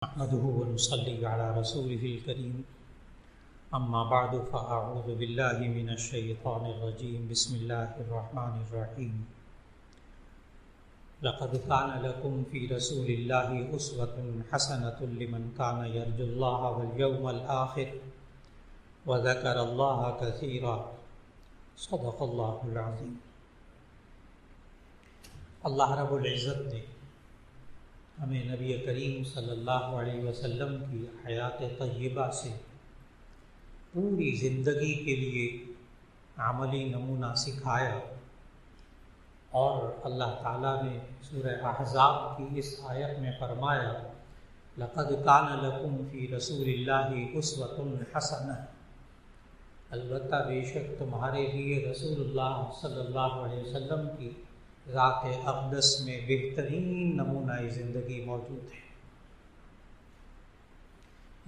نحمده ونصلي على رسوله الكريم أما بعد فأعوذ بالله من الشيطان الرجيم بسم الله الرحمن الرحيم لقد كان لكم في رسول الله أسوة حسنة لمن كان يرجو الله واليوم الآخر وذكر الله كثيرا صدق الله العظيم۔ اللہ رب العزت نے ہمیں نبی کریم صلی اللہ علیہ وسلم کی حیات طیبہ سے پوری زندگی کے لیے عملی نمونہ سکھایا، اور اللہ تعالیٰ نے سورہ احزاب کی اس آیت میں فرمایا لقد کان لکم فی رسول اللہ اسوۃ حسنہ، البتہ بے شک تمہارے لیے رسول اللہ صلی اللہ علیہ وسلم کی ذات اقدس میں بہترین نمونہ زندگی موجود ہے۔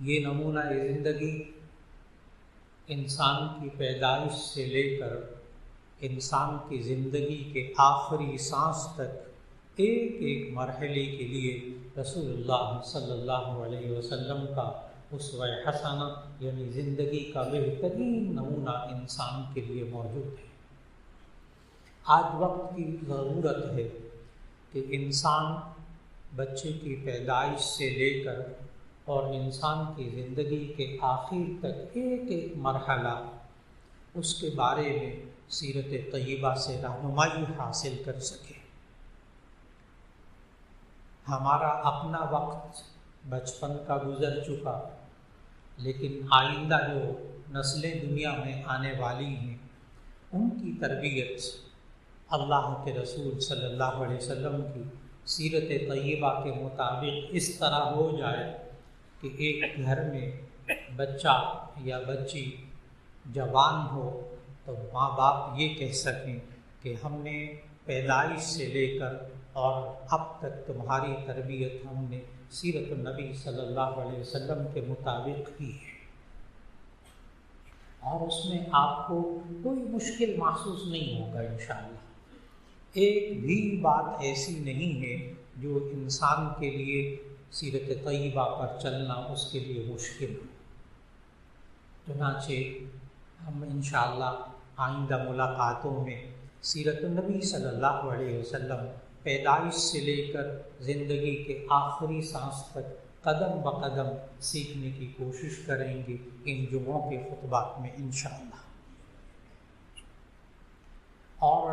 یہ نمونہ زندگی انسان کی پیدائش سے لے کر انسان کی زندگی کے آخری سانس تک ایک ایک مرحلے کے لیے رسول اللہ صلی اللہ علیہ وسلم کا اسوہ حسنہ یعنی زندگی کا بہترین نمونہ انسان کے لیے موجود ہے۔ آج وقت کی ضرورت ہے کہ انسان بچے کی پیدائش سے لے کر اور انسان کی زندگی کے آخر تک ایک ایک مرحلہ اس کے بارے میں سیرت طیبہ سے رہنمائی حاصل کر سکے۔ ہمارا اپنا وقت بچپن کا گزر چکا، لیکن آئندہ جو نسلیں دنیا میں آنے والی ہیں ان کی تربیت اللہ کے رسول صلی اللہ علیہ وسلم کی سیرت طیبہ کے مطابق اس طرح ہو جائے کہ ایک گھر میں بچہ یا بچی جوان ہو تو ماں باپ یہ کہہ سکیں کہ ہم نے پیدائش سے لے کر اور اب تک تمہاری تربیت ہم نے سیرت النبی صلی اللہ علیہ وسلم کے مطابق کی ہے، اور اس میں آپ کو کوئی مشکل محسوس نہیں ہوگا انشاءاللہ۔ ایک بھی بات ایسی نہیں ہے جو انسان کے لیے سیرت طیبہ پر چلنا اس کے لیے مشکل ہو۔ چنانچہ ہم انشاءاللہ آئندہ ملاقاتوں میں سیرت النبی صلی اللہ علیہ وسلم پیدائش سے لے کر زندگی کے آخری سانس تک قدم بقدم سیکھنے کی کوشش کریں گے ان جمعوں کے خطبات میں انشاءاللہ۔ اور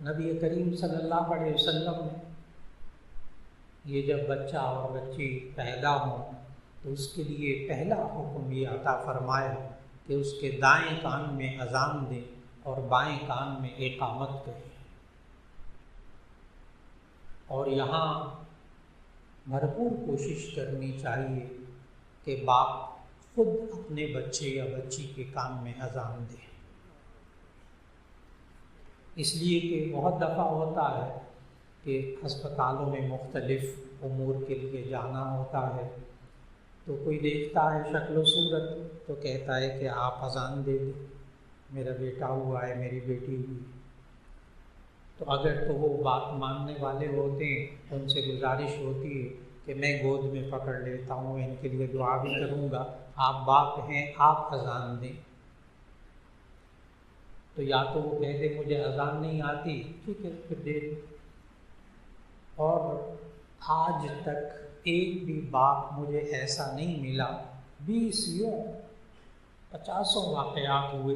نبی کریم صلی اللہ علیہ وسلم نے یہ جب بچہ اور بچی پیدا ہوں تو اس کے لیے پہلا حکم یہ عطا فرمایا کہ اس کے دائیں کان میں اذان دیں اور بائیں کان میں اقامت کریں، اور یہاں بھرپور کوشش کرنی چاہیے کہ باپ خود اپنے بچے یا بچی کے کان میں اذان دے، اس لیے کہ بہت دفعہ ہوتا ہے کہ ہسپتالوں میں مختلف امور کے لیے جانا ہوتا ہے تو کوئی دیکھتا ہے شکل و صورت تو کہتا ہے کہ آپ اذان دے دیں، میرا بیٹا ہوا ہے، میری بیٹی ہوئی، تو اگر تو وہ بات ماننے والے ہوتے ہیں تو ان سے گزارش ہوتی ہے کہ میں گود میں پکڑ لیتا ہوں، ان کے لیے دعا بھی کروں گا، آپ باپ ہیں آپ اذان دیں۔ تو یا تو وہ کہہ دے مجھے اذان نہیں آتی، ٹھیک ہے پھر دے دیں۔ اور آج تک ایک بھی باپ مجھے ایسا نہیں ملا، 20 50 واقعات ہوئے،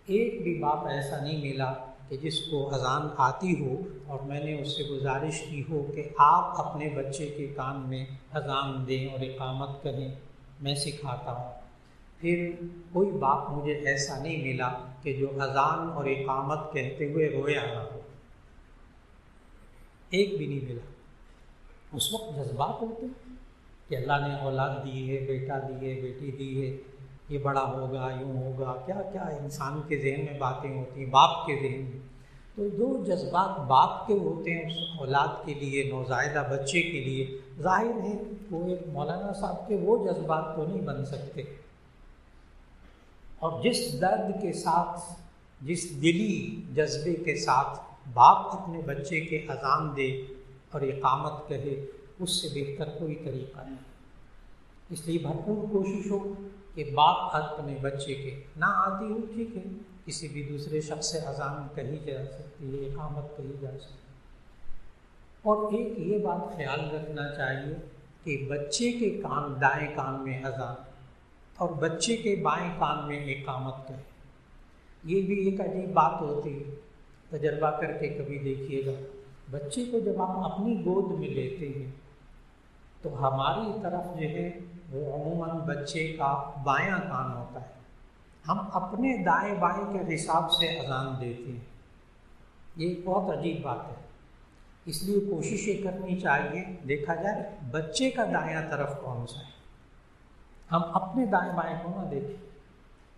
ایک بھی باپ ایسا نہیں ملا کہ جس کو اذان آتی ہو اور میں نے اس سے گزارش کی ہو کہ آپ اپنے بچے کے کان میں اذان دیں اور اقامت کریں، میں سکھاتا ہوں۔ پھر کوئی باپ مجھے ایسا نہیں ملا کہ جو اذان اور اقامت کہتے ہوئے رویا نہ ہو، ایک بھی نہیں ملا۔ اس وقت جذبات ہوتے ہیں کہ اللہ نے اولاد دی ہے، بیٹا دی ہے، بیٹی دی ہے، یہ بڑا ہوگا، یوں ہوگا، کیا کیا انسان کے ذہن میں باتیں ہوتی ہیں، باپ کے ذہن میں۔ تو جو جذبات باپ کے ہوتے ہیں اس اولاد کے لیے، نوزائیدہ بچے کے لیے، ظاہر ہے وہ ایک مولانا صاحب کے وہ جذبات تو نہیں بن سکتے، اور جس درد کے ساتھ، جس دلی جذبے کے ساتھ باپ اپنے بچے کے اذان دے اور اقامت کہے، اس سے بہتر کوئی طریقہ نہیں۔ اس لیے بھرپور کوشش ہو کہ باپ اپنے بچے کے نہ آتی ہو ٹھیک ہے، کسی بھی دوسرے شخص سے اذان کہی جا سکتی ہے، اقامت کہی جا سکتی ہے۔ اور ایک یہ بات خیال رکھنا چاہیے کہ بچے کے کان دائیں کان میں اذان اور بچے کے بائیں کان میں اقامت کہے، یہ بھی ایک عجیب بات ہوتی ہے۔ تجربہ کر کے کبھی دیکھیے گا، بچے کو جب آپ اپنی گود میں لیتے ہیں تو ہماری طرف جو ہے وہ عموماً بچے کا بایاں کان ہوتا ہے، ہم اپنے دائیں بائیں کے حساب سے اذان دیتے ہیں۔ یہ ایک بہت عجیب بات ہے، اس لیے کوشش یہ کرنی چاہیے دیکھا جائے بچے کا دایاں طرف کون سا ہے، ہم اپنے دائیں بائیں کو نہ دیکھیں۔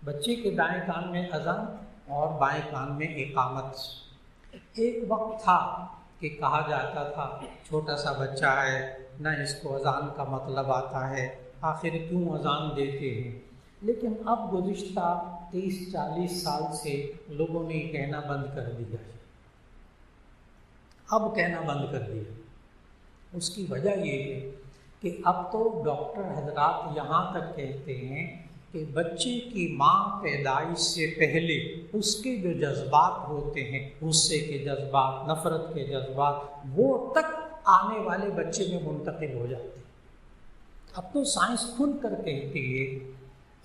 بچے کے دائیں کان میں اذان اور بائیں کان میں اقامت۔ ایک وقت تھا کہ کہا جاتا تھا چھوٹا سا بچہ ہے، نہ اس کو اذان کا مطلب آتا ہے، آخر کیوں اذان دیتے ہیں، لیکن اب گزشتہ 30-40 سال سے لوگوں نے کہنا بند کر دیا ہے، اب کہنا بند کر دیا۔ اس کی وجہ یہ ہے کہ اب تو ڈاکٹر حضرات یہاں تک کہتے ہیں کہ بچے کی ماں پیدائش سے پہلے اس کے جو جذبات ہوتے ہیں، غصے کے جذبات، نفرت کے جذبات، وہ تک آنے والے بچے میں منتقل ہو جاتے ہیں۔ اب تو سائنس کھل کر کہتی ہے،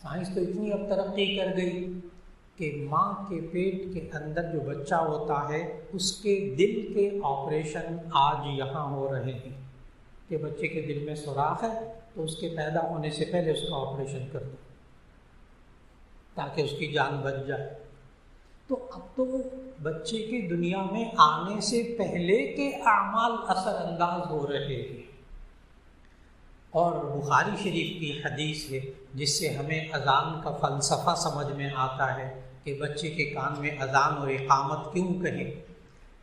سائنس تو اتنی اب ترقی کر گئی کہ ماں کے پیٹ کے اندر جو بچہ ہوتا ہے اس کے دل کے آپریشن آج یہاں ہو رہے ہیں کہ بچے کے دل میں سوراخ ہے تو اس کے پیدا ہونے سے پہلے اس کا آپریشن کر دو تاکہ اس کی جان بچ جائے۔ تو اب تو بچے کی دنیا میں آنے سے پہلے کے اعمال اثر انداز ہو رہے ہیں۔ اور بخاری شریف کی حدیث ہے جس سے ہمیں اذان کا فلسفہ سمجھ میں آتا ہے کہ بچے کے کان میں اذان اور اقامت کیوں کہیں۔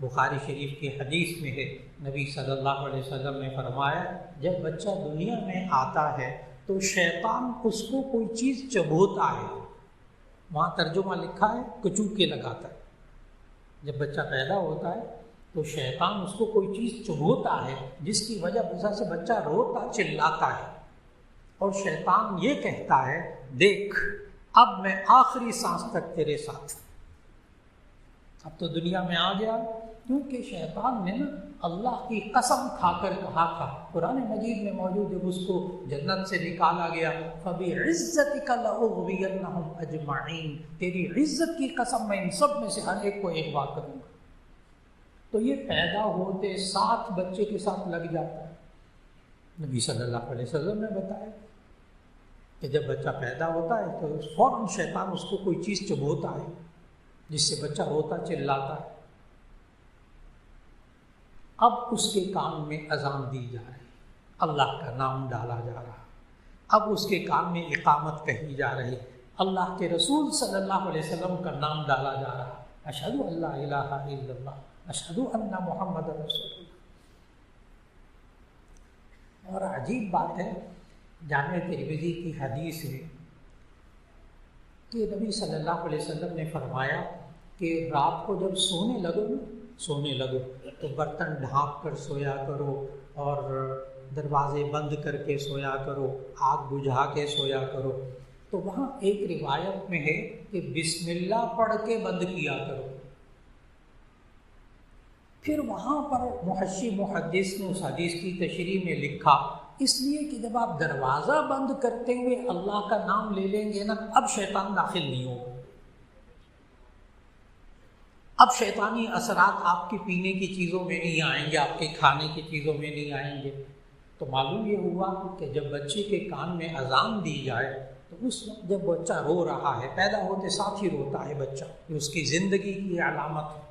بخاری شریف کی حدیث میں ہے، نبی صلی اللہ علیہ وسلم نے فرمایا جب بچہ دنیا میں آتا ہے تو شیطان اس کو کوئی چیز چبھوتا ہے، وہاں ترجمہ لکھا ہے کچوکے لگاتا ہے۔ جب بچہ پیدا ہوتا ہے تو شیطان اس کو کوئی چیز چبھوتا ہے جس کی وجہ سے بچہ روتا چلاتا ہے، اور شیطان یہ کہتا ہے دیکھ اب میں آخری سانس تک تیرے ساتھ۔ اب تو دنیا میں آ گیا، کیونکہ شیطان نے نا اللہ کی قسم کھا کر کہا تھا، قرآن مجید میں موجود، جب اس کو جنت سے نکالا گیا فَبِعِزَّتِكَ لَأُغْوِيَنَّهُمْ أَجْمَعِينَ، تیری عزت کی قسم میں ان سب میں سے ہر ایک کو اغوا کروں گا۔ تو یہ پیدا ہوتے ساتھ بچے کے ساتھ لگ جاتا ہے۔ نبی صلی اللہ علیہ وسلم نے بتایا کہ جب بچہ پیدا ہوتا ہے تو فوراً شیطان اس کو کوئی چیز چبھوتا ہے جس سے بچہ روتا چلاتا ہے۔ اب اس کے کان میں اذان دی جا رہی، اللہ کا نام ڈالا جا رہا، اب اس کے کان میں اقامت کہی جا رہی، اللہ کے رسول صلی اللہ علیہ وسلم کا نام ڈالا جا رہا، اشہد ان لا الہ الا اللہ اشہد ان محمد رسول اللہ۔ اور عجیب بات ہے، جامع ترمذی کی حدیث ہے کہ نبی صلی اللہ علیہ وسلم نے فرمایا کہ رات کو جب سونے لگو تو برتن ڈھانپ کر سویا کرو اور دروازے بند کر کے سویا کرو، آگ بجھا کے سویا کرو۔ تو وہاں ایک روایت میں ہے کہ بسم اللہ پڑھ کے بند کیا کرو۔ پھر وہاں پر محدث نے اس حدیث کی تشریح میں لکھا، اس لیے کہ جب آپ دروازہ بند کرتے ہوئے اللہ کا نام لے لیں گے نا، اب شیطان داخل نہیں ہوگا، اب شیطانی اثرات آپ کی پینے کی چیزوں میں نہیں آئیں گے، آپ کے کھانے کی چیزوں میں نہیں آئیں گے۔ تو معلوم یہ ہوا کہ جب بچے کے کان میں اذان دی جائے تو اس وقت جب بچہ رو رہا ہے، پیدا ہوتے ساتھ ہی روتا ہے بچہ، یہ اس کی زندگی کی علامت ہے،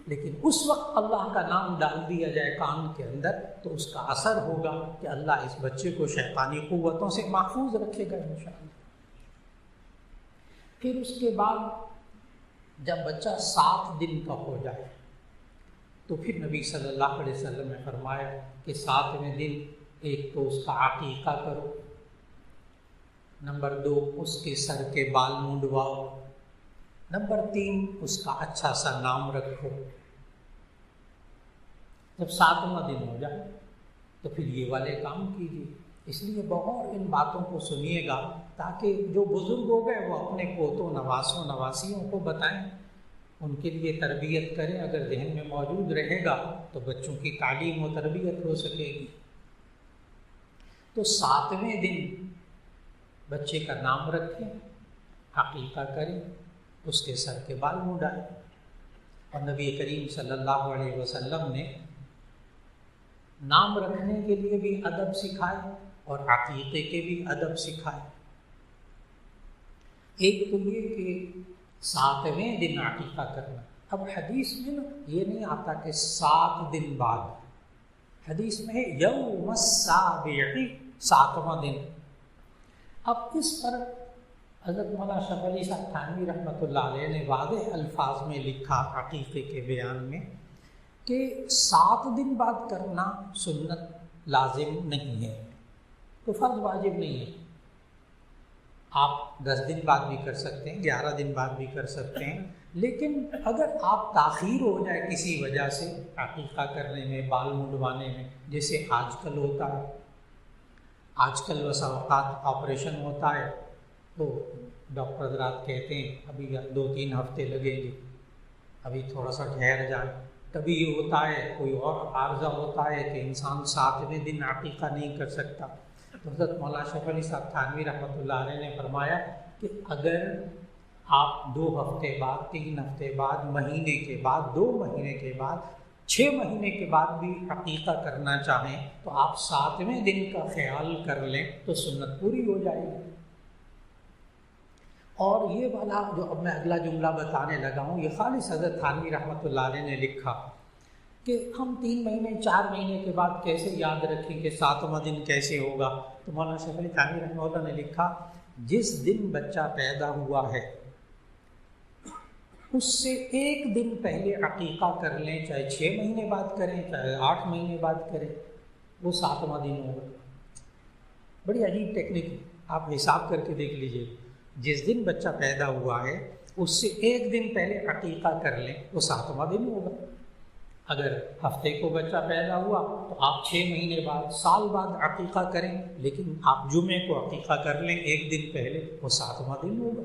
لیکن اس وقت اللہ کا نام ڈال دیا جائے کان کے اندر تو اس کا اثر ہوگا کہ اللہ اس بچے کو شیطانی قوتوں سے محفوظ رکھے گا انشاءاللہ۔ پھر اس کے بعد جب بچہ 7 دن کا ہو جائے تو پھر نبی صلی اللہ علیہ وسلم نے فرمایا کہ 7ویں دن ایک تو اس کا عقیقہ کرو، نمبر 2 اس کے سر کے بال منڈواؤ، نمبر 3 اس کا اچھا سا نام رکھو۔ جب 7واں دن ہو جائے تو پھر یہ والے کام کیجیے اس لیے بغور ان باتوں کو سنیے گا تاکہ جو بزرگ ہو گئے وہ اپنے پوتوں نواسوں نواسیوں کو بتائیں، ان کے لیے تربیت کریں۔ اگر ذہن میں موجود رہے گا تو بچوں کی تعلیم و تربیت ہو سکے گی۔ تو 7ویں دن بچے کا نام رکھیں، عقیقہ کریں، اس کے سر کے بال منڈائیں۔ اور نبی کریم صلی اللہ علیہ وسلم نے نام رکھنے کے لیے بھی ادب سکھائے اور عقیقے کے بھی ادب سکھائے۔ ایک تو یہ کہ 7ویں دن عقیقہ کرنا۔ اب حدیث میں نا یہ نہیں آتا کہ 7 دن بعد، حدیث میں ہے یوم السابع، 7واں دن۔ اب اس پر حضرت مولانا اشرف علی صاحب تھانوی رحمۃ اللہ علیہ نے واضح الفاظ میں لکھا عقیقے کے بیان میں کہ 7 دن بعد کرنا سنت لازم نہیں ہے، تو فرض واجب نہیں ہے۔ آپ 10 دن بعد بھی کر سکتے ہیں، 11 دن بعد بھی کر سکتے ہیں، لیکن اگر آپ تاخیر ہو جائے کسی وجہ سے عقیقہ کرنے میں، بال منڈوانے میں، جیسے آج کل ہوتا ہے، آج کل بسا اوقات آپریشن ہوتا ہے تو ڈاکٹر حضرات کہتے ہیں ابھی 2-3 ہفتے لگیں گے، ابھی تھوڑا سا ٹھہر جائیں۔ کبھی یہ ہوتا ہے کوئی اور عارضہ ہوتا ہے کہ انسان 7ویں دن عقیقہ نہیں کر سکتا، تو حضرت مولانا اشرف علی صاحب تھانوی رحمۃ اللہ علیہ نے فرمایا کہ اگر آپ 2 ہفتے بعد، 3 ہفتے بعد، مہینے کے بعد، 2 مہینے کے بعد، 6 مہینے کے بعد بھی عقیقہ کرنا چاہیں تو آپ 7ویں دن کا خیال کر لیں تو سنت پوری ہو جائے گی۔ اور یہ والا جو اب میں اگلا جملہ بتانے لگا ہوں، یہ خالص حضرت تھانوی رحمۃ اللہ علیہ نے لکھا کہ ہم 3 مہینے 4 مہینے کے بعد کیسے یاد رکھیں کہ 7واں دن کیسے ہوگا۔ تو مولانا شیخ علی تھانوی رحمۃ اللہ نے لکھا جس دن بچہ پیدا ہوا ہے اس سے 1 دن پہلے عقیقہ کر لیں، چاہے 6 مہینے بعد کریں، چاہے 8 مہینے بعد کریں، وہ 7واں دن ہوگا۔ بڑی عجیب ٹیکنیک ہے، آپ حساب کر کے دیکھ لیجئے، جس دن بچہ پیدا ہوا ہے اس سے 1 دن پہلے عقیقہ کر لیں، وہ 7واں دن ہوگا۔ اگر ہفتے کو بچہ پیدا ہوا تو آپ 6 مہینے بعد، سال بعد عقیقہ کریں، لیکن آپ جمعے کو عقیقہ کر لیں 1 دن پہلے، وہ 7واں دن ہوگا۔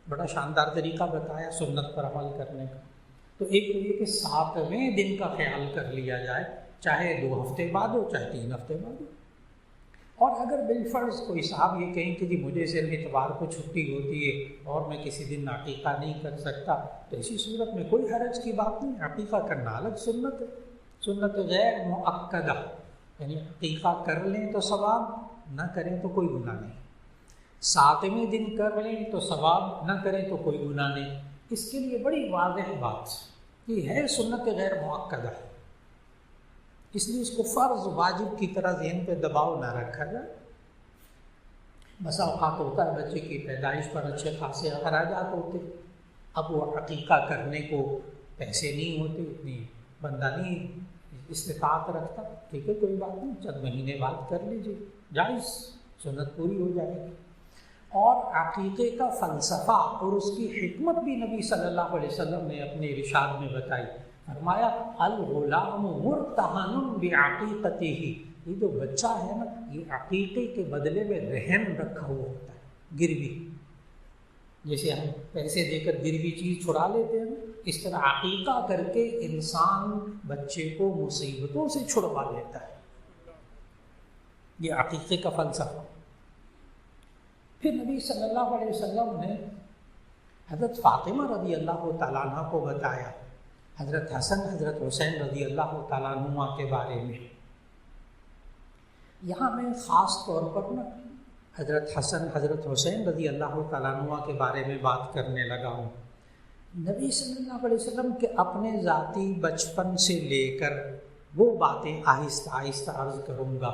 بڑا شاندار طریقہ بتایا سنت پر عمل کرنے کا۔ تو ایک تو یہ کہ 7ویں دن کا خیال کر لیا جائے، چاہے 2 ہفتے بعد ہو، چاہے 3 ہفتے بعد ہو۔ اور اگر بالفرض کوئی صاحب یہ کہیں کہ جی مجھے صرف اتوار کو چھٹی ہوتی ہے اور میں کسی دن عقیقہ نہیں کر سکتا، تو اسی صورت میں کوئی حرج کی بات نہیں، عقیقہ کرنا الگ سنت ہے، سنت غیر مؤکدہ، یعنی عقیقہ کر لیں تو ثواب، نہ کریں تو کوئی گناہ نہیں۔ 7ویں دن کر لیں تو ثواب، نہ کریں تو کوئی گناہ نہیں۔ اس کے لیے بڑی واضح بات یہ ہے، سنت غیر مؤکدہ ہے، اس لیے اس کو فرض واجب کی طرح ذہن پہ دباؤ نہ رکھا جائے۔ بسا اوقات ہوتا ہے بچے کی پیدائش پر اچھے خاصے اخراجات ہوتے، اب وہ عقیقہ کرنے کو پیسے نہیں ہوتے، اتنی بندہ نہیں استطاعت رکھتا، ٹھیک ہے کوئی بات نہیں، چند مہینے بعد کر لیجیے، جائز، سنت پوری ہو جائے گی۔ اور عقیقے کا فلسفہ اور اس کی حکمت بھی نبی صلی اللہ علیہ وسلم نے اپنے ارشاد میں بتائی، فرمایا الغلام مرتہن بعقیقتہ، یہ جو بچہ ہے نا یہ عقیقے کے بدلے میں رہن رکھا ہوا ہوتا ہے، گروی، جیسے ہم پیسے دے کر گروی چیز چھڑا لیتے ہیں، اس طرح عقیقہ کر کے انسان بچے کو مصیبتوں سے چھڑوا لیتا ہے، یہ عقیقے کا فلسفہ۔ پھر نبی صلی اللہ علیہ وسلم نے حضرت فاطمہ رضی اللہ تعالیٰ عنہ کو بتایا، حضرت حسن حضرت حسین رضی اللہ تعالیٰ عنہ کے بارے میں۔ یہاں میں خاص طور پر نا حضرت حسن حضرت حسین رضی اللہ تعالیٰ عنہ کے بارے میں بات کرنے لگا ہوں۔ نبی صلی اللہ علیہ وسلم کے اپنے ذاتی بچپن سے لے کر وہ باتیں آہستہ آہستہ عرض کروں گا،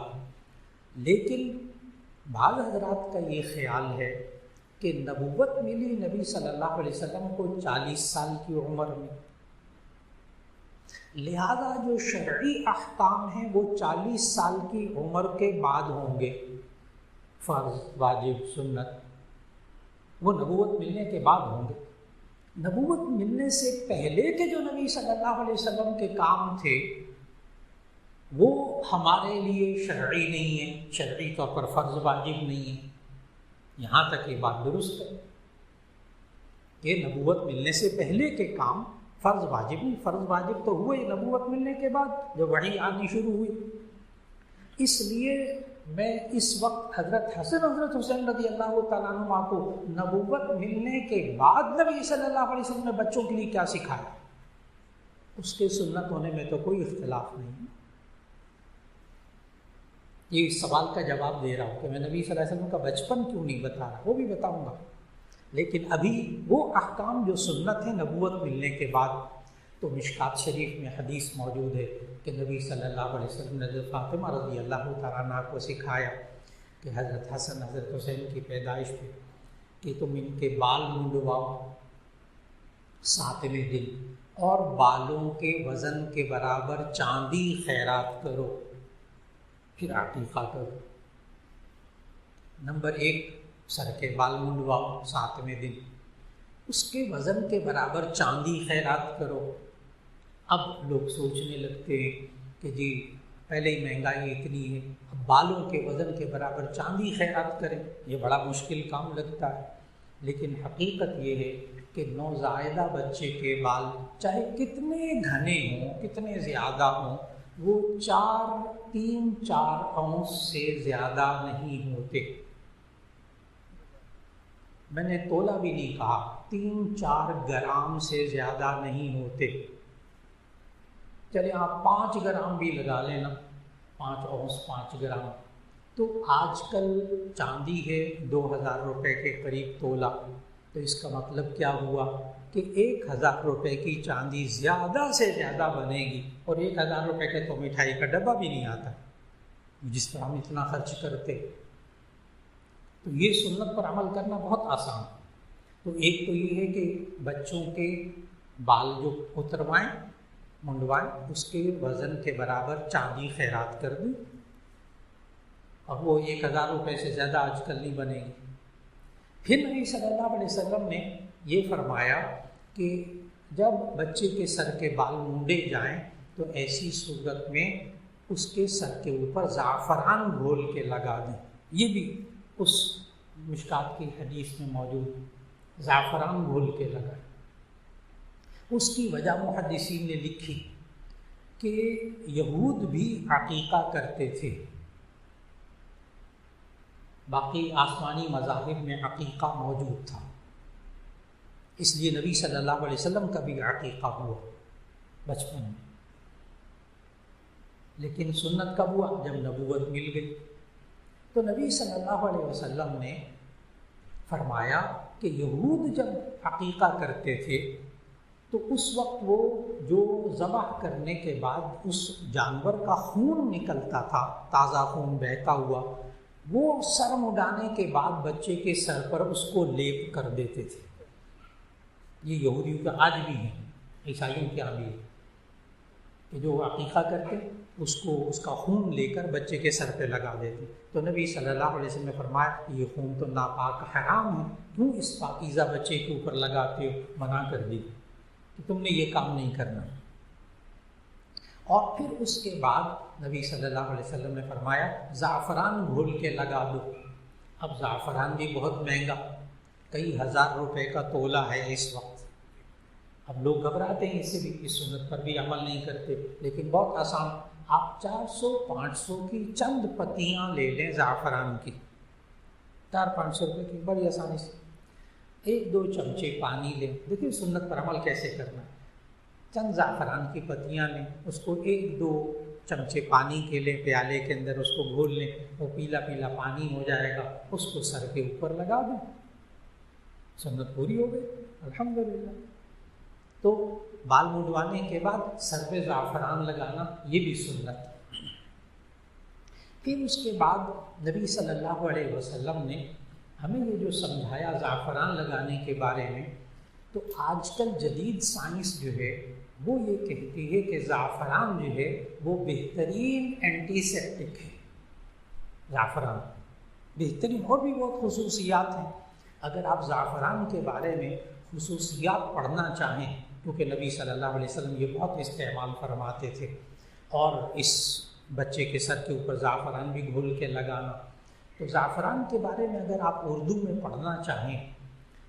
لیکن بعض حضرات کا یہ خیال ہے کہ نبوت ملی نبی صلی اللہ علیہ وسلم کو 40 سال کی عمر میں، لہذا جو شرعی احکام ہیں وہ 40 سال کی عمر کے بعد ہوں گے، فرض واجب سنت، وہ نبوت ملنے کے بعد ہوں گے۔ نبوت ملنے سے پہلے کے جو نبی صلی اللہ علیہ وسلم کے کام تھے وہ ہمارے لیے شرعی نہیں ہے، شرعی طور پر فرض واجب نہیں ہے۔ یہاں تک یہ بات درست ہے کہ نبوت ملنے سے پہلے کے کام فرض واجب نہیں، فرض واجب تو ہوئے نبوت ملنے کے بعد جب وحی آنی شروع ہوئی۔ اس لیے میں اس وقت حضرت حسین رضی اللہ تعالیٰ عنہ کو نبوت ملنے کے بعد نبی صلی اللہ علیہ وسلم نے بچوں کے لیے کیا سکھایا، اس کے سنت ہونے میں تو کوئی اختلاف نہیں۔ یہ اس سوال کا جواب دے رہا ہوں کہ میں نبی صلی اللہ علیہ وسلم کا بچپن کیوں نہیں بتا رہا، وہ بھی بتاؤں گا، لیکن ابھی وہ احکام جو سنت ہیں نبوت ملنے کے بعد، تو مشکات شریف میں حدیث موجود ہے کہ نبی صلی اللہ علیہ وسلم نے حضرت فاطمہ رضی اللہ تعالیٰ عنہ کو سکھایا کہ حضرت حسن حضرت حسین کی پیدائش پہ کہ تم ان کے بال منڈواؤ 7ویں دن، اور بالوں کے وزن کے برابر چاندی خیرات کرو، پھر عقیقہ کرو۔ نمبر 1، سر کے بال منڈواؤ 7ویں دن، اس کے وزن کے برابر چاندی خیرات کرو۔ اب لوگ سوچنے لگتے ہیں کہ جی پہلے ہی مہنگائی اتنی ہے، اب بالوں کے وزن کے برابر چاندی خیرات کریں، یہ بڑا مشکل کام لگتا ہے۔ لیکن حقیقت یہ ہے کہ نوزائیدہ بچے کے بال چاہے کتنے گھنے ہوں، کتنے زیادہ ہوں، وہ 3-4 اونس سے زیادہ نہیں ہوتے۔ میں نے تولا بھی نہیں کہا، 3-4 گرام سے زیادہ نہیں ہوتے۔ چلے آپ 5 گرام بھی لگا لینا، 5 اونس 5 گرام، تو آج کل چاندی ہے 2000 روپے کے قریب تولا، تو اس کا مطلب کیا ہوا کہ 1000 روپے کی چاندی زیادہ سے زیادہ بنے گی، اور 1000 روپے کے تو مٹھائی کا ڈبہ بھی نہیں آتا جس پر ہم اتنا خرچ کرتے۔ تو یہ سنت پر عمل کرنا بہت آسان ہے۔ تو ایک تو یہ ہے کہ بچوں کے بال جو اتروائیں منڈوائیں، اس کے وزن کے برابر چاندی خیرات کر دیں، اور وہ 1000 روپے سے زیادہ آج کل نہیں بنے گی۔ پھر نبی صلی اللہ علیہ وسلم نے یہ فرمایا کہ جب بچے کے سر کے بال مونڈے جائیں تو ایسی صورت میں اس کے سر کے اوپر زعفران گھول کے لگا دیں۔ یہ بھی اس مشکات کی حدیث میں موجود، زعفران گھول کے لگائیں۔ اس کی وجہ محدثین نے لکھی کہ یہود بھی عقیقہ کرتے تھے، باقی آسمانی مذاہب میں عقیقہ موجود تھا، اس لیے نبی صلی اللہ علیہ وسلم کا بھی عقیقہ ہوا بچپن میں۔ لیکن سنت کب ہوا؟ جب نبوت مل گئی۔ تو نبی صلی اللہ علیہ وسلم نے فرمایا کہ یہود جب عقیقہ کرتے تھے تو اس وقت وہ جو ذبح کرنے کے بعد اس جانور کا خون نکلتا تھا، تازہ خون بہتا ہوا، وہ سر مڈانے کے بعد بچے کے سر پر اس کو لیپ کر دیتے تھے۔ یہ یہودیوں کا آج بھی ہے، عیسائیوں کے یہاں بھی ہے کہ جو عقیقہ کرتے اس کا خون لے کر بچے کے سر پہ لگا دیتے۔ تو نبی صلی اللہ علیہ وسلم نے فرمایا کہ یہ خون تو ناپاک حرام ہے، کیوں اس پاکیزہ بچے کے اوپر لگاتے ہو؟ منع کر دی کہ تم نے یہ کام نہیں کرنا۔ اور پھر اس کے بعد نبی صلی اللہ علیہ وسلم نے فرمایا زعفران گھول کے لگا دو۔ اب زعفران بھی بہت مہنگا، کئی ہزار روپے کا تولا ہے اس وقت۔ اب لوگ گھبراتے ہیں، اس سے بھی اس سنت پر بھی عمل نہیں کرتے، لیکن بہت آسان، آپ 400-500 کی چند پتیاں لے لیں زعفران کی، 400-500 روپے کی، بڑی آسانی سے 1-2 چمچے پانی لیں۔ دیکھیے سنت پر عمل کیسے کرنا ہے۔ چند زعفران کی پتیاں لیں، اس کو 1-2 چمچے پانی کے لیں، پیالے کے اندر اس کو گھول لیں، وہ پیلا پیلا پانی ہو جائے گا، اس کو سر کے اوپر لگا دیں، سنت پوری ہو گئی الحمدللہ۔ تو بال منڈوانے کے بعد سر پہ زعفران لگانا یہ بھی سنت۔ پھر اس کے بعد نبی صلی اللہ علیہ وسلم نے ہمیں یہ جو سمجھایا زعفران لگانے کے بارے میں، تو آج کل جدید سائنس جو ہے وہ یہ کہتی ہے کہ زعفران جو ہے وہ بہترین اینٹی سیپٹک ہے۔ زعفران بہترین، اور بھی بہت خصوصیات ہیں۔ اگر آپ زعفران کے بارے میں خصوصیات پڑھنا چاہیں، کیونکہ نبی صلی اللہ علیہ وسلم یہ بہت استعمال فرماتے تھے، اور اس بچے کے سر کے اوپر زعفران بھی گھول کے لگانا۔ تو زعفران کے بارے میں اگر آپ اردو میں پڑھنا چاہیں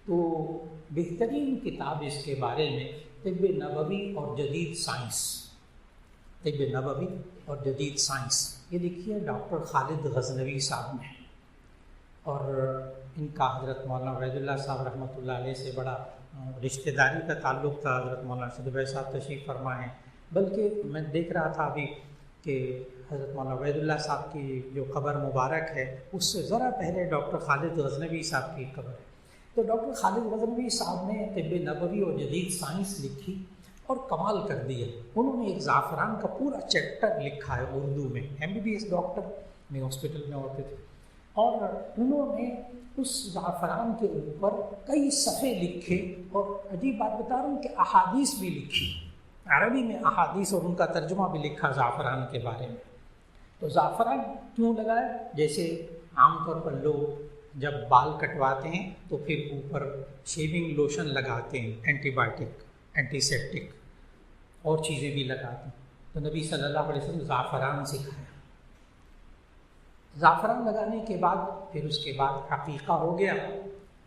تو بہترین کتاب اس کے بارے میں طب نبوی اور جدید سائنس، طب نبوی اور جدید سائنس، یہ لکھی ہے ڈاکٹر خالد غزنوی صاحب نے، اور ان کا حضرت مولانا عبید اللہ صاحب رحمۃ اللہ علیہ سے بڑا رشتہ داری کا تعلق تھا۔ حضرت مولانا صدیق صاحب تشریف فرما ہیں، بلکہ میں دیکھ رہا تھا ابھی کہ حضرت مولانا عبید اللہ صاحب کی جو قبر مبارک ہے اس سے ذرا پہلے ڈاکٹر خالد غزنوی صاحب کی قبر ہے۔ تو ڈاکٹر خالد غزنوی صاحب نے طب نبوی اور جدید سائنس لکھی اور کمال کر دیا۔ انہوں نے ایک زعفران کا پورا چیپٹر لکھا ہے اردو میں، MBBS ڈاکٹر میں ہاسپٹل میں ہوتے تھے، اور انہوں نے اس زعفران کے اوپر کئی صفحے لکھے، اور عجیب بات بتا رہا ہوں کہ احادیث بھی لکھی، عربی میں احادیث، اور ان کا ترجمہ بھی لکھا زعفران کے بارے میں۔ تو زعفران کیوں لگائے؟ جیسے عام طور پر لوگ جب بال کٹواتے ہیں تو پھر اوپر شیونگ لوشن لگاتے ہیں، اینٹی بائیوٹک، اینٹی سیپٹک اور چیزیں بھی لگاتے ہیں، تو نبی صلی اللہ علیہ وسلم زعفران سکھایا۔ زعفران لگانے کے بعد پھر اس کے بعد عقیقہ ہو گیا،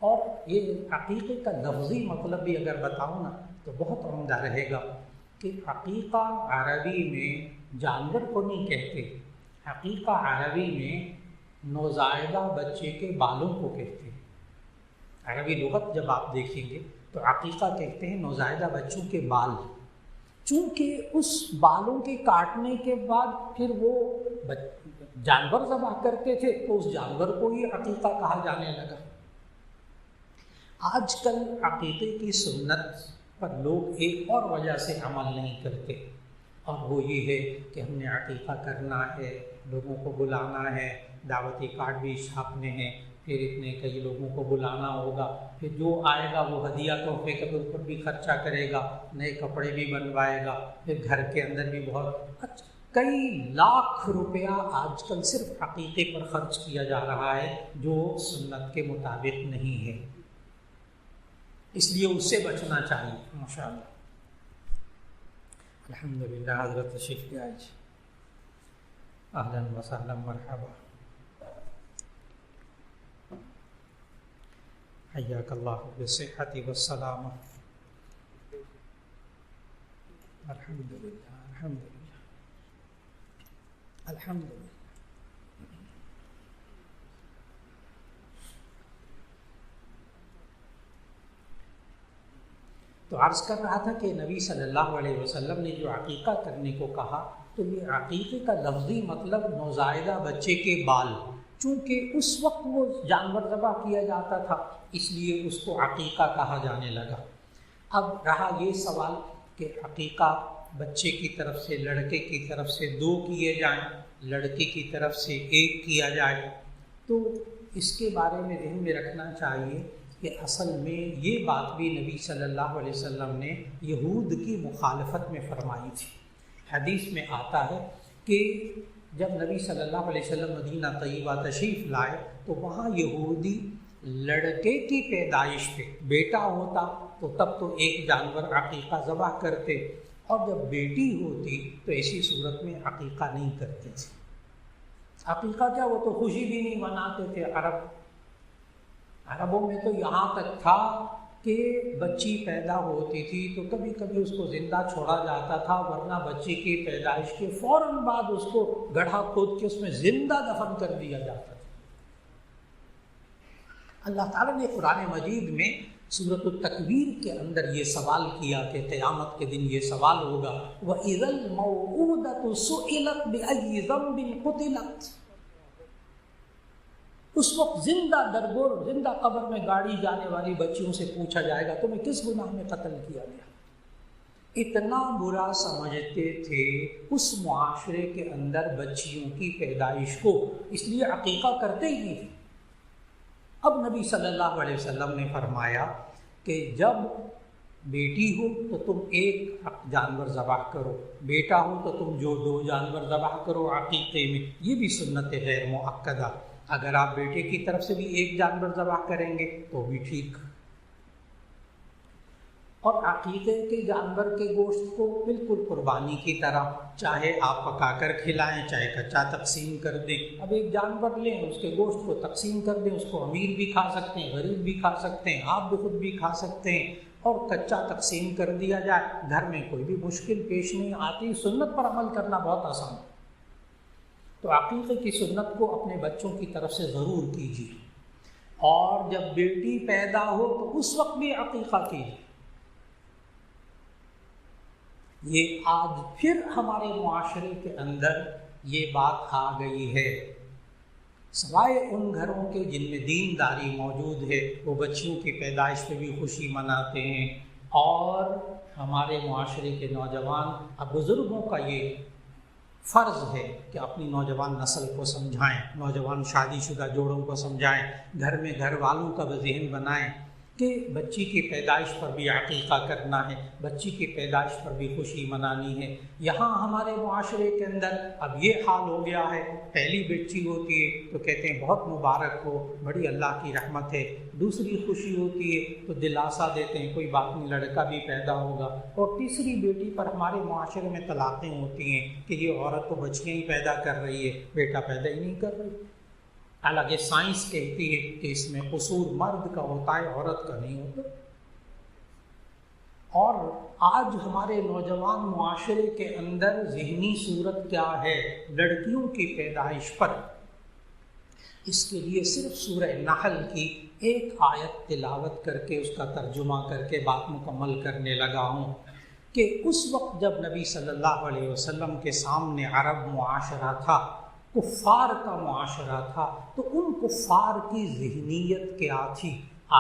اور یہ عقیقے کا لفظی مطلب بھی اگر بتاؤں نا تو بہت عمدہ رہے گا کہ عقیقہ عربی میں جانور کو نہیں کہتے، عقیقہ عربی میں نوزائیدہ بچے کے بالوں کو کہتے ہیں۔ عربی لغت جب آپ دیکھیں گے تو عقیقہ کہتے ہیں نوزائیدہ بچوں کے بال، چونکہ اس بالوں کے کاٹنے کے بعد پھر وہ جانور ذبح کرتے تھے تو اس جانور کو ہی عقیقہ کہا جانے لگا۔ آج کل عقیقے کی سنت پر لوگ ایک اور وجہ سے عمل نہیں کرتے، اور وہ یہ ہے کہ ہم نے عقیقہ کرنا ہے، لوگوں کو بلانا ہے، دعوتی کارڈ بھی چھاپنے ہیں، پھر اتنے کئی لوگوں کو بلانا ہوگا، پھر جو آئے گا وہ ہدیہ تحفے کے اوپر بھی خرچہ کرے گا، نئے کپڑے بھی بنوائے گا، پھر گھر کے اندر بھی بہت کئی لاکھ روپیہ آج کل صرف عقیقے پر خرچ کیا جا رہا ہے، جو سنت کے مطابق نہیں ہے، اس لیے اس سے بچنا چاہیے۔ ماشاءاللہ، الحمدللہ، حضرت تشریف لے آئیے، اہلاً وسہلاً، مرحبا، حیاک اللہ بالصحۃ والسلامہ، الحمدللہ، الحمدللہ، الحمدللہ۔ تو عرض کر رہا تھا کہ نبی صلی اللہ علیہ وسلم نے جو عقیقہ کرنے کو کہا تو یہ عقیقے کا لفظی مطلب نوزائیدہ بچے کے بال، چونکہ اس وقت وہ جانور ذبح کیا جاتا تھا اس لیے اس کو عقیقہ کہا جانے لگا۔ اب رہا یہ سوال کہ عقیقہ بچے کی طرف سے، لڑکے کی طرف سے 2 کیے جائیں، لڑکی کی طرف سے 1 کیا جائے، تو اس کے بارے میں ذہن میں رکھنا چاہیے کہ اصل میں یہ بات بھی نبی صلی اللہ علیہ وسلم نے یہود کی مخالفت میں فرمائی تھی۔ حدیث میں آتا ہے کہ جب نبی صلی اللہ علیہ وسلم مدینہ طیبہ تشریف لائے تو وہاں یہودی لڑکے کی پیدائش پہ بیٹا ہوتا تو تب تو 1 جانور عقیقہ ذبح کرتے، اور جب بیٹی ہوتی تو ایسی صورت میں عقیقہ نہیں کرتے تھے۔ عقیقہ کیا، وہ تو خوشی بھی نہیں مناتے تھے۔ عربوں میں تو یہاں تک تھا کہ بچی پیدا ہوتی تھی تو کبھی کبھی اس کو زندہ چھوڑا جاتا تھا، ورنہ بچی کی پیدائش کے فوراً بعد اس کو گڑھا کھود کے اس میں زندہ دفن کر دیا جاتا تھا۔ اللہ تعالیٰ نے قرآن مجید میں سورۃ التکویر کے اندر یہ سوال کیا کہ قیامت کے دن یہ سوال ہوگا، وَإِذَا الْمَوْءُودَةُ سُئِلَتْ بِأَيِّ ذَنبٍ قُتِلَتْ، اس وقت زندہ درگور، زندہ قبر میں گاڑی جانے والی بچیوں سے پوچھا جائے گا تمہیں کس گناہ میں قتل کیا گیا۔ اتنا برا سمجھتے تھے اس معاشرے کے اندر بچیوں کی پیدائش کو، اس لیے عقیقہ کرتے ہی نہیں تھے۔ اب نبی صلی اللہ علیہ وسلم نے فرمایا کہ جب بیٹی ہو تو تم 1 جانور ذبح کرو، بیٹا ہو تو تم جو 2 جانور ذبح کرو عقیقے میں، یہ بھی سنت غیر مؤکدہ۔ اگر آپ بیٹے کی طرف سے بھی 1 جانور ذبح کریں گے تو بھی ٹھیک، اور عقیقے کے جانور کے گوشت کو بالکل قربانی کی طرح چاہے آپ پکا کر کھلائیں، چاہے کچا تقسیم کر دیں۔ اب ایک جانور لیں، اس کے گوشت کو تقسیم کر دیں، اس کو امیر بھی کھا سکتے ہیں، غریب بھی کھا سکتے ہیں، آپ بھی خود بھی کھا سکتے ہیں، اور کچا تقسیم کر دیا جائے، گھر میں کوئی بھی مشکل پیش نہیں آتی، سنت پر عمل کرنا بہت آسان ہے۔ تو عقیقے کی سنت کو اپنے بچوں کی طرف سے ضرور کیجیے، اور جب بیٹی پیدا ہو تو اس وقت بھی عقیقہ کیجیے۔ یہ آج پھر ہمارے معاشرے کے اندر یہ بات آ گئی ہے، سوائے ان گھروں کے جن میں دینداری موجود ہے، وہ بچیوں کی پیدائش پہ بھی خوشی مناتے ہیں، اور ہمارے معاشرے کے نوجوان اب بزرگوں کا یہ فرض ہے کہ اپنی نوجوان نسل کو سمجھائیں، نوجوان شادی شدہ جوڑوں کو سمجھائیں، گھر میں گھر والوں کا ذہن بنائیں کہ بچی کی پیدائش پر بھی عقیقہ کرنا ہے، بچی کی پیدائش پر بھی خوشی منانی ہے۔ یہاں ہمارے معاشرے کے اندر اب یہ حال ہو گیا ہے، پہلی بچی ہوتی ہے تو کہتے ہیں بہت مبارک ہو، بڑی اللہ کی رحمت ہے، دوسری خوشی ہوتی ہے تو دلاسا دیتے ہیں کوئی بات نہیں، لڑکا بھی پیدا ہوگا، اور تیسری بیٹی پر ہمارے معاشرے میں طلاقیں ہوتی ہیں کہ یہ عورت تو بچیاں ہی پیدا کر رہی ہے، بیٹا پیدا ہی نہیں کر رہی۔ حالانکہ سائنس کہتی ہے کہ اس میں قصور مرد کا ہوتا ہے، عورت کا نہیں ہوتا۔ اور آج ہمارے نوجوان معاشرے کے اندر ذہنی صورت کیا ہے لڑکیوں کی پیدائش پر؟ اس کے لیے صرف سورہ نحل کی ایک آیت تلاوت کر کے اس کا ترجمہ کر کے بات مکمل کرنے لگا ہوں کہ اس وقت جب نبی صلی اللہ علیہ وسلم کے سامنے عرب معاشرہ تھا، کفار کا معاشرہ تھا، تو ان کفار کی ذہنیت کیا تھی؟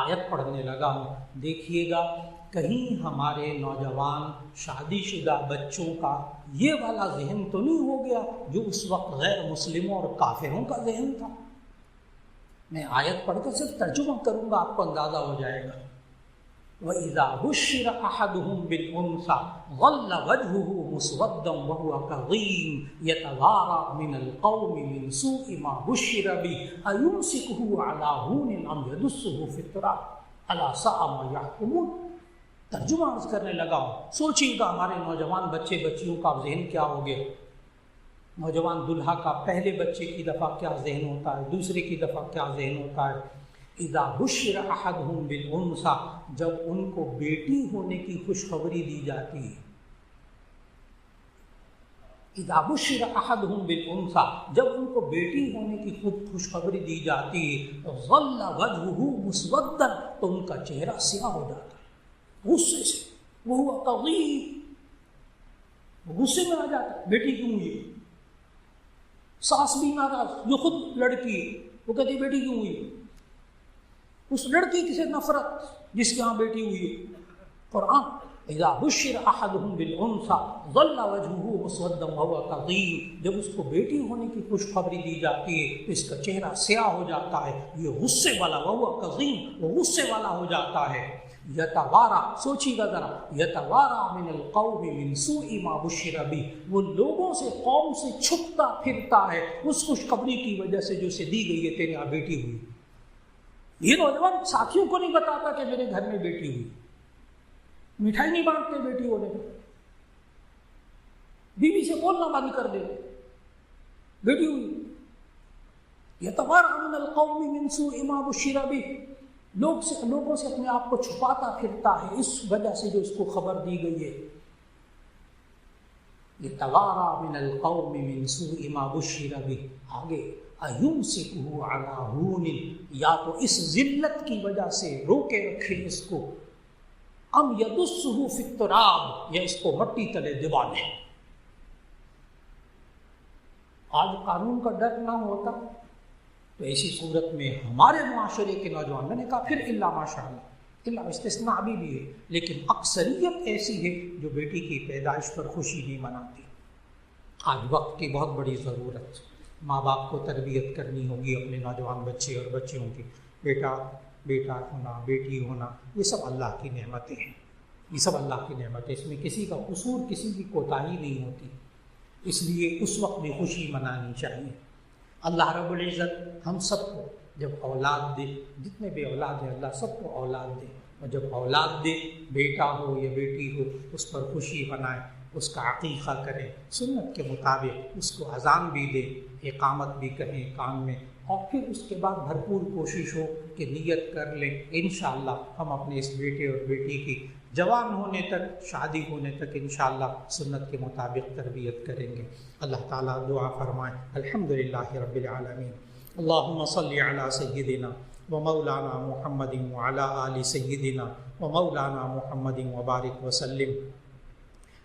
آیت پڑھنے لگا ہوں، دیکھیے گا کہیں ہمارے نوجوان شادی شدہ بچوں کا یہ والا ذہن تو نہیں ہو گیا جو اس وقت غیر مسلموں اور کافروں کا ذہن تھا۔ میں آیت پڑھ کر صرف ترجمہ کروں گا، آپ کو اندازہ ہو جائے گا۔ وَإِذَا بُشِّرَ أَحَدُهُم بِالْأُنثَىٰ ظَلَّ وَجْهُهُ مُسْوَدًّا وَهُوَ كَظِيمٌ يَتَوَارَىٰ مِنَ الْقَوْمِ مِنْ سُوءِ مَا بُشِّرَ بِهِ أَيُمْسِكُهُ عَلَىٰ هُونٍ أَمْ يَدُسُّهُ فِي التُّرَابِ أَلَا سَاءَ مَا يَحْكُمُونَ۔ ترجمہ عرض کرنے لگا ہوں، سوچیے گا ہمارے نوجوان بچے بچیوں کا ذہن کیا ہو گیا۔ نوجوان دلہا کا پہلے بچے کی دفعہ کیا ذہن ہوتا ہے، دوسرے کی دفعہ کیا ذہن ہوتا ہے۔ اذا بشر احدهم بالانثى، جب ان کو بیٹی ہونے کی خوشخبری دی جاتی ہے۔ اذا بشر احدهم بالانثى، جب ان کو بیٹی ہونے کی خوشخبری دی جاتی ہے، ظل وجهه مسودا، تو ان کا چہرہ سیاہ ہو جاتا ہے غصے سے، وهو كظيم، غصے میں آ جاتا ہے، بیٹی کیوں ہوئی؟ ساس بھی ناراض، جو خود لڑکی ہے وہ کہتی بیٹی کیوں ہوئی؟ اس لڑکی کی سے نفرت جس کے ہاں بیٹی ہوئی ہے۔ قرآن اذا بشر احدهم بالانثى ظل وجهه مسودا وهو كظيم، جب اس کو بیٹی ہونے کی خوشخبری دی جاتی ہے تو اس کا چہرہ سیاہ ہو جاتا ہے، یہ غصے والا، وهو كظيم، وہ غصے والا ہو جاتا ہے۔ یتوارا، سوچیے گا ذرا، یتوارا من القوم من سوء ما بشر به، وہ لوگوں سے، قوم سے چھپتا پھرتا ہے اس خوشخبری کی وجہ سے جو اسے دی گئی ہے تیرے یہاں بیٹی ہوئی۔ یہ نوجوان ساتھیوں کو نہیں بتاتا کہ میرے گھر میں بیٹی ہوئی، مٹھائی نہیں بانٹتے بیٹی ہونے میں، بیوی سے بولنا بند کر دے بیٹی ہوئی۔ یتوارا من القوم من سوء ما بشر به، لوگوں سے اپنے آپ کو چھپاتا پھرتا ہے اس وجہ سے جو اس کو خبر دی گئی ہے۔ یتوارا من القوم من سوء ما بشر به، آگے ایمسکہ علی ہون، یا تو اس ذلت کی وجہ سے روکے رکھے اس کو، ام یدسہ فی التراب، یا اس کو مٹی تلے دبا دے۔ آج قانون کا ڈر نہ ہوتا تو ایسی صورت میں ہمارے معاشرے کے نوجوان، میں نے کہا پھر الا ماشاءاللہ، الا استثناء بھی ہے، لیکن اکثریت ایسی ہے جو بیٹی کی پیدائش پر خوشی نہیں مناتی۔ آج وقت کی بہت بڑی ضرورت، ماں باپ کو تربیت کرنی ہوگی اپنے نوجوان بچے اور بچیوں کی۔ بیٹا ہونا، بیٹی ہونا، یہ سب اللہ کی نعمتیں ہیں، یہ سب اللہ کی نعمتیں، اس میں کسی کا قصور، کسی کی کوتاہی نہیں ہوتی، اس لیے اس وقت بھی خوشی منانی چاہیے۔ اللہ رب العزت ہم سب کو جب اولاد دے، جتنے بھی اولاد ہیں اللہ سب کو اولاد دے، اور جب اولاد دے، بیٹا ہو یا بیٹی ہو، اس پر خوشی منائیں، اس کا عقیقہ کریں، سنت کے مطابق اس کو اذان بھی دیں، اقامت بھی کہیں کان میں، اور پھر اس کے بعد بھرپور کوشش ہو کہ نیت کر لیں انشاءاللہ ہم اپنے اس بیٹے اور بیٹی کی جوان ہونے تک، شادی ہونے تک انشاءاللہ سنت کے مطابق تربیت کریں گے۔ اللہ تعالیٰ دعا فرمائیں۔ الحمدللہ رب العالمین، اللہم صلی علی سیدنا و مولانا محمد وعلی آل سیدنا و مولانا محمد وبارک وسلم۔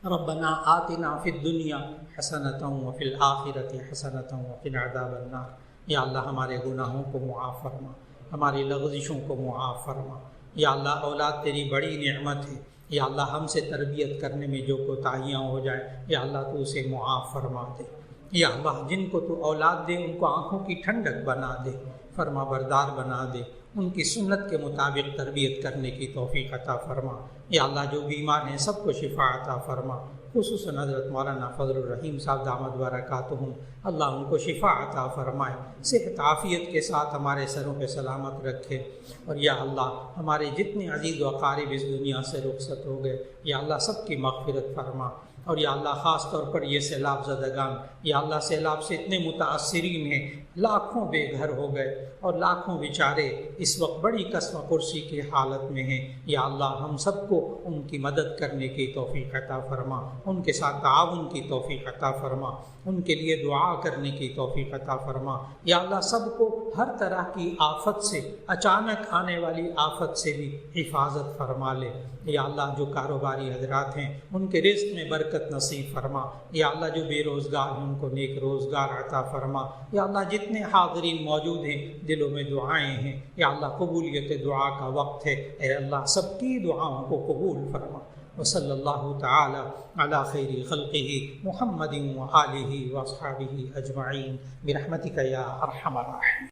ربنا آتنا فی الدنیا حسنۃ وفی الآخرۃ حسنۃ وقنا عذاب النار۔ یا اللہ ہمارے گناہوں کو معاف فرما، ہماری لغزشوں کو معاف فرما۔ یا اللہ اولاد تیری بڑی نعمت ہے، یا اللہ ہم سے تربیت کرنے میں جو کوتاہیاں ہو جائیں یا اللہ تو اسے معاف فرما دے۔ یا اللہ جن کو تو اولاد دے ان کو آنکھوں کی ٹھنڈک بنا دے، فرما بردار بنا دے، ان کی سنت کے مطابق تربیت کرنے کی توفیق عطا فرما۔ یا اللہ جو بیمار ہیں سب کو شفا عطا فرما، خصوصاً حضرت مولانا فضل الرحیم صاحب دامت برکاتہم، اللہ ان کو شفا عطا فرمائے، صحت عافیت کے ساتھ ہمارے سروں پہ سلامت رکھے۔ اور یا اللہ ہمارے جتنے عزیز و اقارب اس دنیا سے رخصت ہو گئے، یا اللہ سب کی مغفرت فرما۔ اور یا اللہ خاص طور پر یہ سیلاب زدگان، یا اللہ سیلاب سے اتنے متاثرین ہیں، لاکھوں بے گھر ہو گئے اور لاکھوں بیچارے اس وقت بڑی قسم کرسی کی حالت میں ہیں۔ یا اللہ ہم سب کو ان کی مدد کرنے کی توفیق عطا فرما، ان کے ساتھ تعاون کی توفیق عطا فرما، ان کے لیے دعا کرنے کی توفیق عطا فرما۔ یا اللہ سب کو ہر طرح کی آفت سے، اچانک آنے والی آفت سے بھی حفاظت فرما لے۔ یا اللہ جو کاروباری حضرات ہیں ان کے رزق میں برکت نصیب فرما۔ یا اللہ جو بے روزگار ہیں ان کو نیک روزگار عطا فرما۔ یا اللہ جتنے حاضرین موجود ہیں دلوں میں دعائیں ہیں، یا اللہ قبولیت دعا کا وقت ہے، اے اللہ سب کی دعاؤں کو قبول فرما۔ وصلی اللہ تعالی علی خیر خلقہ محمد وآلہ واصحابہ اجمعین برحمتک یا ارحم الراحمین۔